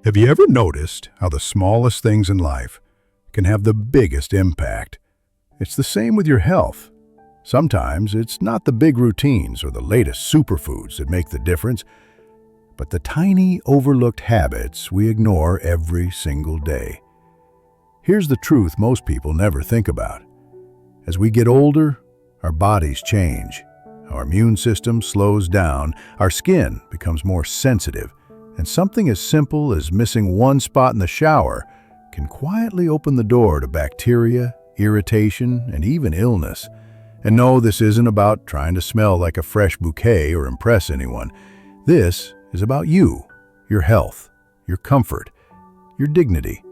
Have you ever noticed how the smallest things in life can have the biggest impact? It's the same with your health. Sometimes it's not the big routines or the latest superfoods that make the difference, but the tiny, overlooked habits we ignore every single day. Here's the truth most people never think about. As we get older, our bodies change. Our immune system slows down, our skin becomes more sensitive, and something as simple as missing one spot in the shower can quietly open the door to bacteria, irritation, and even illness. And no, this isn't about trying to smell like a fresh bouquet or impress anyone. This is about you, your health, your comfort, your dignity.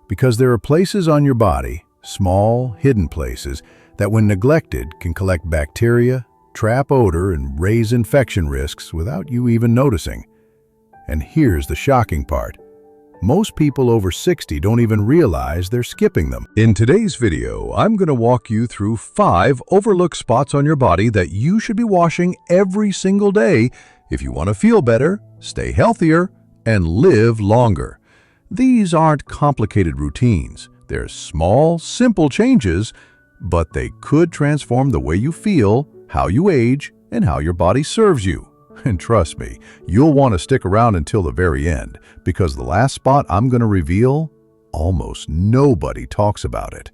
Because there are places on your body, small, hidden places, that when neglected can collect bacteria, trap odor, and raise infection risks without you even noticing. And here's the shocking part. Most people over 60 don't even realize they're skipping them. In today's video, I'm going to walk you through 5 overlooked spots on your body that you should be washing every single day if you want to feel better, stay healthier, and live longer. These aren't complicated routines. They're small, simple changes, but they could transform the way you feel, how you age, and how your body serves you. And trust me, you'll want to stick around until the very end, because the last spot I'm going to reveal, almost nobody talks about it.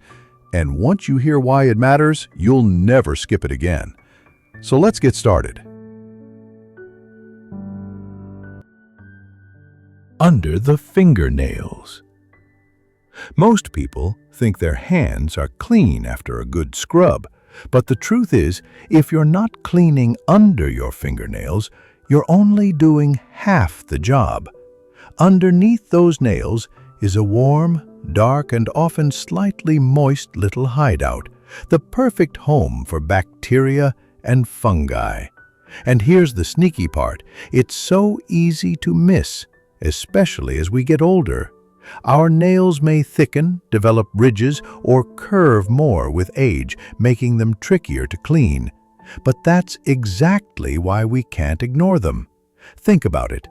And once you hear why it matters, you'll never skip it again. So let's get started. Under the fingernails. Most people think their hands are clean after a good scrub. But the truth is, if you're not cleaning under your fingernails, you're only doing half the job. Underneath those nails is a warm, dark, and often slightly moist little hideout, the perfect home for bacteria and fungi. And here's the sneaky part. It's so easy to miss, especially as we get older. Our nails may thicken, develop ridges, or curve more with age, making them trickier to clean. But that's exactly why we can't ignore them. Think about it.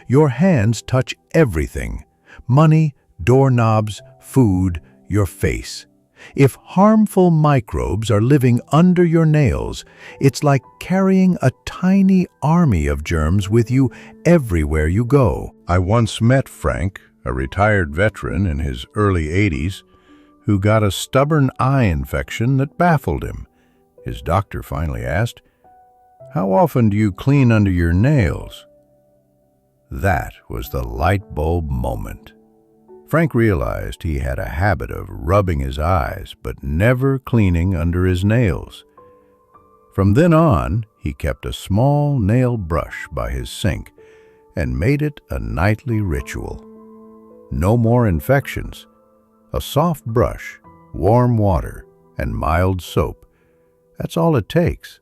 Your hands touch everything: money, doorknobs, food, your face. If harmful microbes are living under your nails, it's like carrying a tiny army of germs with you everywhere you go. I once met Frank, a retired veteran in his early 80s, who got a stubborn eye infection that baffled him. His doctor finally asked, "How often do you clean under your nails?" That was the light bulb moment. Frank realized he had a habit of rubbing his eyes, but never cleaning under his nails. From then on, he kept a small nail brush by his sink and made it a nightly ritual. No more infections. A soft brush, warm water, and mild soap. That's all it takes.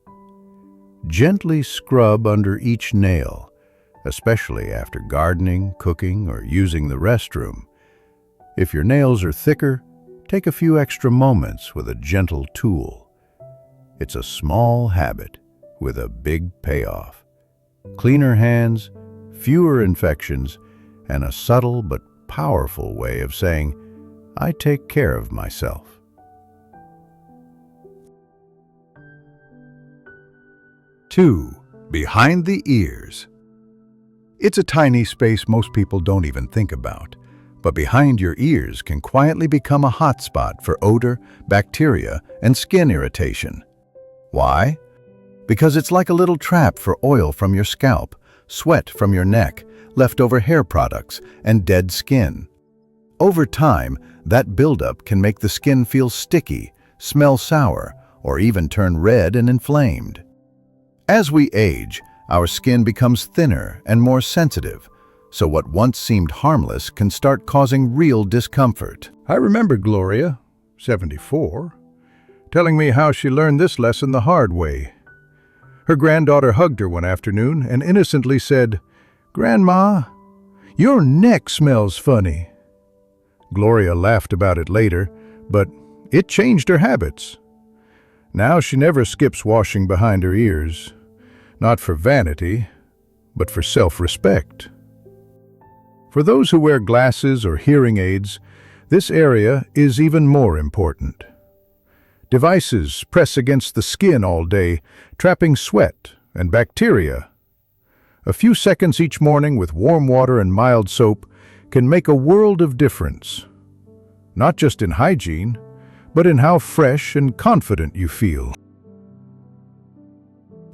Gently scrub under each nail, especially after gardening, cooking, or using the restroom. If your nails are thicker, take a few extra moments with a gentle tool. It's a small habit with a big payoff. Cleaner hands, fewer infections, and a subtle but powerful way of saying, "I take care of myself." Two, behind the ears. It's a tiny space most people don't even think about, but behind your ears can quietly become a hotspot for odor, bacteria, and skin irritation. Why? Because it's like a little trap for oil from your scalp, sweat from your neck, leftover hair products, and dead skin. Over time, that buildup can make the skin feel sticky, smell sour, or even turn red and inflamed. As we age, our skin becomes thinner and more sensitive, so what once seemed harmless can start causing real discomfort. I remember Gloria, 74, telling me how she learned this lesson the hard way. Her granddaughter hugged her one afternoon and innocently said, "Grandma, your neck smells funny." Gloria laughed about it later, but it changed her habits. Now she never skips washing behind her ears, not for vanity, but for self-respect. For those who wear glasses or hearing aids, this area is even more important. Devices press against the skin all day, trapping sweat and bacteria. A few seconds each morning with warm water and mild soap can make a world of difference. Not just in hygiene, but in how fresh and confident you feel.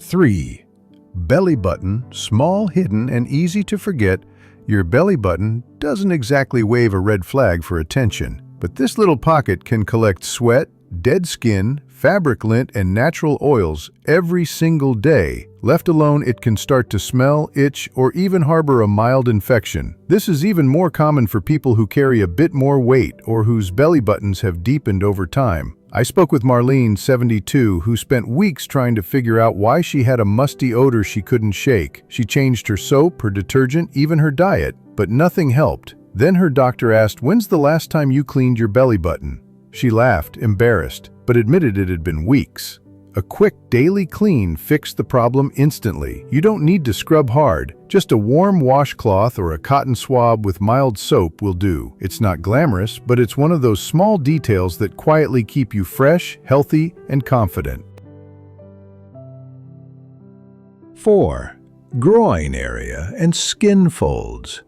3. Belly button, small, hidden, and easy to forget. Your belly button doesn't exactly wave a red flag for attention, but this little pocket can collect sweat, dead skin, fabric lint, and natural oils every single day. Left alone, it can start to smell, itch, or even harbor a mild infection. This is even more common for people who carry a bit more weight or whose belly buttons have deepened over time. I spoke with Marlene, 72, who spent weeks trying to figure out why she had a musty odor she couldn't shake. She changed her soap, her detergent, even her diet, but nothing helped. Then her doctor asked, "When's the last time you cleaned your belly button?" She laughed, embarrassed, but admitted it had been weeks. A quick daily clean fixed the problem instantly. You don't need to scrub hard. Just a warm washcloth or a cotton swab with mild soap will do. It's not glamorous, but it's one of those small details that quietly keep you fresh, healthy, and confident. 4. Groin area and skin folds.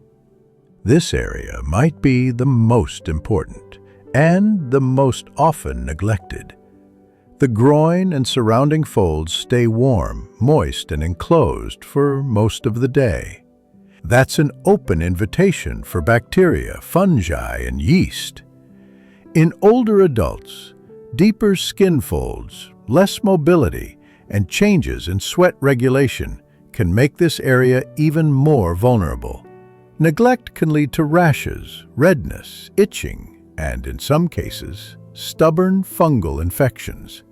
This area might be the most important and the most often neglected. The groin and surrounding folds stay warm, moist, and enclosed for most of the day. That's an open invitation for bacteria, fungi, and yeast. In older adults, deeper skin folds, less mobility, and changes in sweat regulation can make this area even more vulnerable. Neglect can lead to rashes, redness, itching, and in some cases, stubborn fungal infections.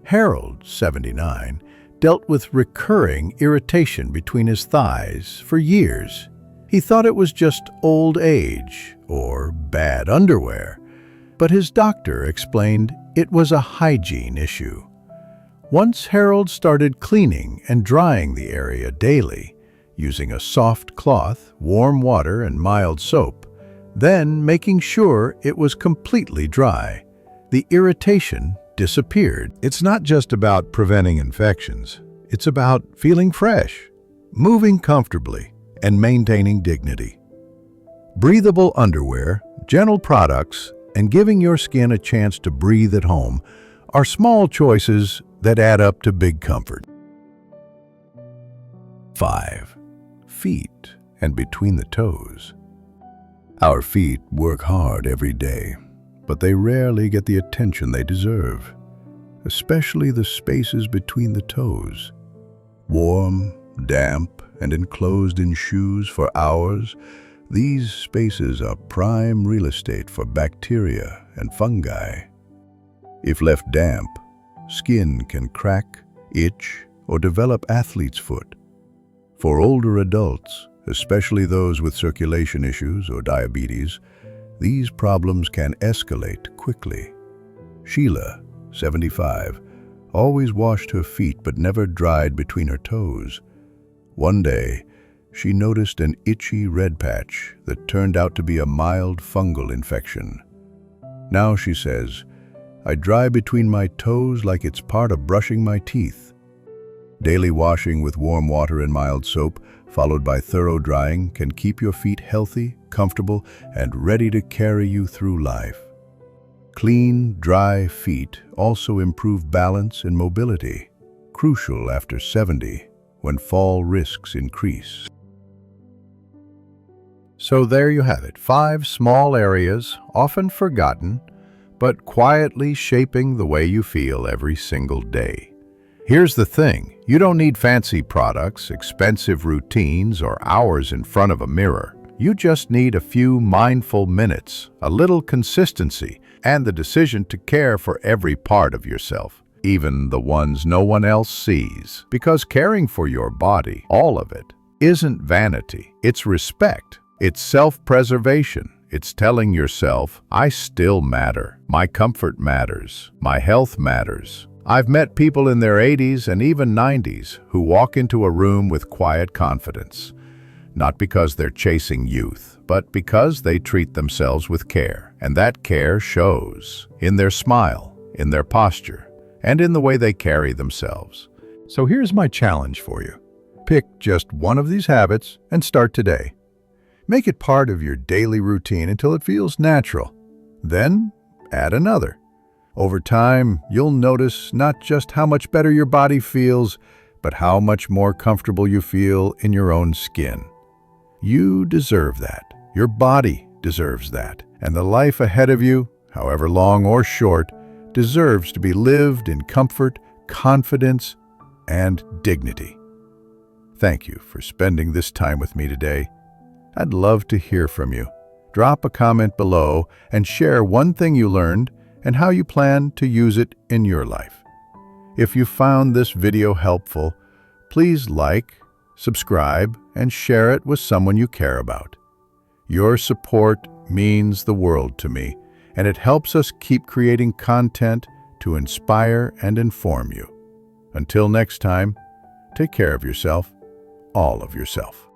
Harold, 79, dealt with recurring irritation between his thighs for years. He thought it was just old age or bad underwear, but his doctor explained it was a hygiene issue. Once Harold started cleaning and drying the area daily, using a soft cloth, warm water, and mild soap, then making sure it was completely dry, the irritation disappeared. It's not just about preventing infections. It's about feeling fresh, moving comfortably, and maintaining dignity. Breathable underwear, gentle products, and giving your skin a chance to breathe at home are small choices that add up to big comfort. 5. Feet and between the toes. Our feet work hard every day, but they rarely get the attention they deserve, especially the spaces between the toes. Warm, damp, and enclosed in shoes for hours, these spaces are prime real estate for bacteria and fungi. If left damp, skin can crack, itch, or develop athlete's foot. For older adults, especially those with circulation issues or diabetes, these problems can escalate quickly. Sheila, 75, always washed her feet but never dried between her toes. One day, she noticed an itchy red patch that turned out to be a mild fungal infection. Now, she says, I dry between my toes like it's part of brushing my teeth. Daily washing with warm water and mild soap, followed by thorough drying, can keep your feet healthy, comfortable, and ready to carry you through life. Clean, dry feet also improve balance and mobility, crucial after 70, when fall risks increase. So there you have it, 5 small areas, often forgotten, but quietly shaping the way you feel every single day. Here's the thing, you don't need fancy products, expensive routines, or hours in front of a mirror. You just need a few mindful minutes, a little consistency, and the decision to care for every part of yourself, even the ones no one else sees. Because caring for your body, all of it, isn't vanity. It's respect. It's self-preservation. It's telling yourself, I still matter. My comfort matters. My health matters. I've met people in their 80s and even 90s who walk into a room with quiet confidence. not because they're chasing youth, but because they treat themselves with care. And that care shows in their smile, in their posture, and in the way they carry themselves. So here's my challenge for you. Pick just one of these habits and start today. Make it part of your daily routine until it feels natural. Then add another. Over time, you'll notice not just how much better your body feels, but how much more comfortable you feel in your own skin. You deserve that. Your body deserves that. And the life ahead of you, however long or short, deserves to be lived in comfort, confidence, and dignity. Thank you for spending this time with me today. I'd love to hear from you. Drop a comment below and share one thing you learned and how you plan to use it in your life. If you found this video helpful, please like, subscribe, and share it with someone you care about. Your support means the world to me, and it helps us keep creating content to inspire and inform you. Until next time, take care of yourself, all of yourself.